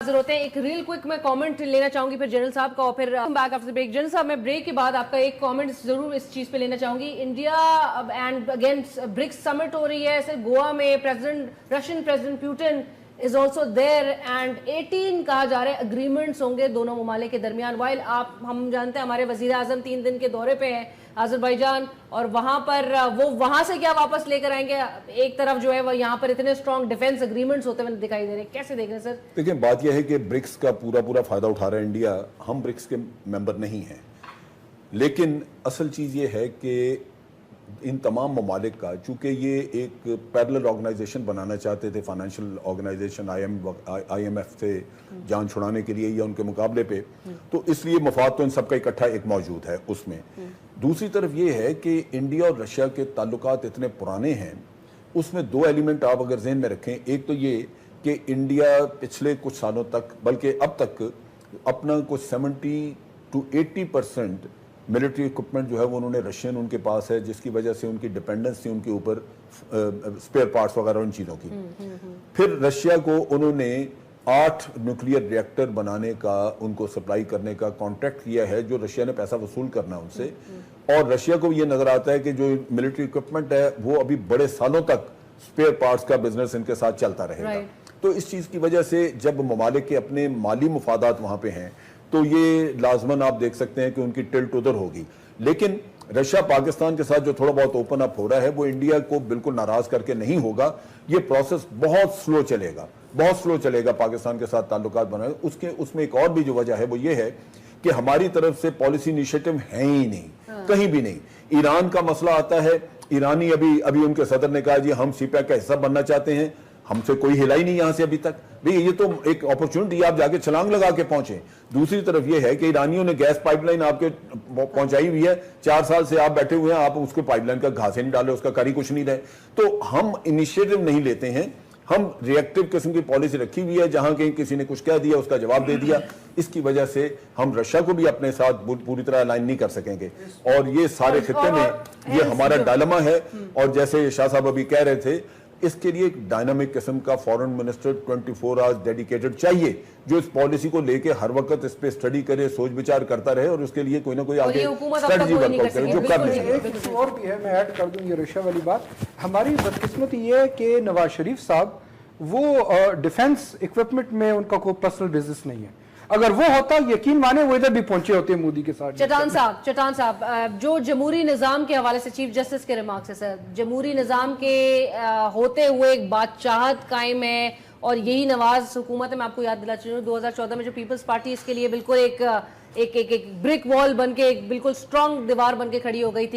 हाजिर होते हैं। एक रील क्विक मैं कमेंट लेना चाहूंगी फिर जनरल साहब का और फिर बैक आफ्टर ब्रेक। जनरल साहब, मैं ब्रेक के बाद आपका एक कमेंट जरूर इस चीज पे लेना चाहूंगी। India and against BRICS summit हो रही है सर गोवा में, Russian president Putin is also there and 18 कहा जा रहा है अग्रीमेंट्स होंगे दोनों ममालिक के दरमियान। वाइल हम जानते हैं हमारे वजीर आजम 3 दिन के दौरे पे हैं अजरबैजान, और वहां पर वो वहां से क्या वापस लेकर आएंगे? एक तरफ जो है वो यहाँ पर इतने स्ट्रॉन्ग डिफेंस एग्रीमेंट्स होते हुए दिखाई दे रहे हैं, कैसे देख रहे हैं सर? देखिए, बात यह है कि ब्रिक्स का पूरा फायदा उठा रहा है इंडिया। हम ब्रिक्स के मेंबर नहीं हैं, लेकिन असल चीज ये है कि इन तमाम ममालिक का, चूंकि ये एक पैरेलल ऑर्गेनाइजेशन बनाना चाहते थे, फाइनेंशियल ऑर्गेनाइजेशन IMF से जान छुड़ाने के लिए या उनके मुकाबले पे, तो इसलिए मफाद तो इन सबका इकट्ठा एक मौजूद है उसमें। दूसरी तरफ ये है कि इंडिया और रशिया के ताल्लुकात इतने पुराने हैं, उसमें 2 एलिमेंट आप अगर जहन में रखें। एक तो ये कि इंडिया पिछले कुछ सालों तक, बल्कि अब तक अपना कुछ 70 to 80% मिलिट्री इक्विपमेंट जो है वो उन्होंने रशियन उनके पास है, जिसकी वजह से उनकी डिपेंडेंस थी उनके ऊपर स्पेयर पार्ट्स वगैरह उन चीज़ों की। फिर रशिया को उन्होंने 8 न्यूक्लियर रिएक्टर बनाने का, उनको सप्लाई करने का कॉन्ट्रैक्ट किया है, जो रशिया ने पैसा वसूल करना उनसे। और रशिया को ये नजर आता है कि जो मिलिट्री इक्विपमेंट है वो अभी बड़े सालों तक स्पेयर पार्ट्स का बिजनेस इनके साथ चलता रहेगा। तो इस चीज़ की वजह से जब ममालिक के अपने माली मुफादात वहाँ पे हैं, तो ये लाजमन आप देख सकते हैं कि उनकी टिल्ट उधर होगी। लेकिन रशिया पाकिस्तान के साथ जो थोड़ा बहुत ओपन अप हो रहा है वो इंडिया को बिल्कुल नाराज करके नहीं होगा। ये प्रोसेस बहुत स्लो चलेगा पाकिस्तान के साथ ताल्लुकात बनाए। उसमें एक और भी जो वजह है वो ये है कि हमारी तरफ से पॉलिसी इनिशिएटिव है ही नहीं, कहीं भी नहीं। ईरान का मसला आता है, ईरानी अभी उनके सदर ने कहा जी हम सीपैक का हिस्सा बनना चाहते हैं, हमसे कोई हिला ही नहीं यहां से अभी तक। भाई ये तो एक अपॉर्चुनिटी, आप जाके छलांग लगा के पहुंचे। दूसरी तरफ ये है कि ईरानियों ने गैस पाइपलाइन आपके पहुंचाई हुई है, 4 साल से आप बैठे हुए हैं, आप उसको पाइपलाइन का घास नहीं डाले, उसका करी कुछ नहीं रहे। तो हम इनिशिएटिव नहीं लेते हैं, हम रिएक्टिव किस्म की पॉलिसी रखी हुई है, जहां कहीं किसी ने कुछ कह दिया उसका जवाब दे दिया। इसकी वजह से हम रशिया को भी अपने साथ पूरी तरह अलाइन नहीं कर सकेंगे। और ये सारे खित्ते में ये हमारा डायलेमा है। और जैसे शाह साहब अभी कह रहे थे, इसके लिए एक डायनामिक किस्म का फॉरेन मिनिस्टर 24 आवर्स डेडिकेटेड चाहिए, जो इस पॉलिसी को लेके हर वक्त इस पे स्टडी करे, सोच विचार करता रहे और उसके लिए कोई ना कोई आगे स्ट्रेटजी वर्कआउट करे, जो कर नहीं सकते। एक और भी है, मैं ऐड कर दूं ये रशिया वाली बात। हमारी बदकिस्मती ये है कि नवाज शरीफ साहब वो डिफेंस इक्विपमेंट में उनका कोई पर्सनल बिजनेस नहीं है। अगर वो होता, यकीन माने वो इधर भी पहुंचे होते मोदी के साथ। चटान साहब, जो जमहूरी निज़ाम के हवाले से चीफ जस्टिस के रिमार्क्स है सर, जमहूरी निज़ाम के होते हुए एक बादशाहत कायम है और यही नवाज हुकूमत है। मैं आपको याद दिला चुकी 2014 में जो पीपल्स पार्टी इसके लिए बिल्कुल एक ब्रिक वॉल बन के, एक बिल्कुल स्ट्रॉन्ग दीवार बन के खड़ी हो गई थी।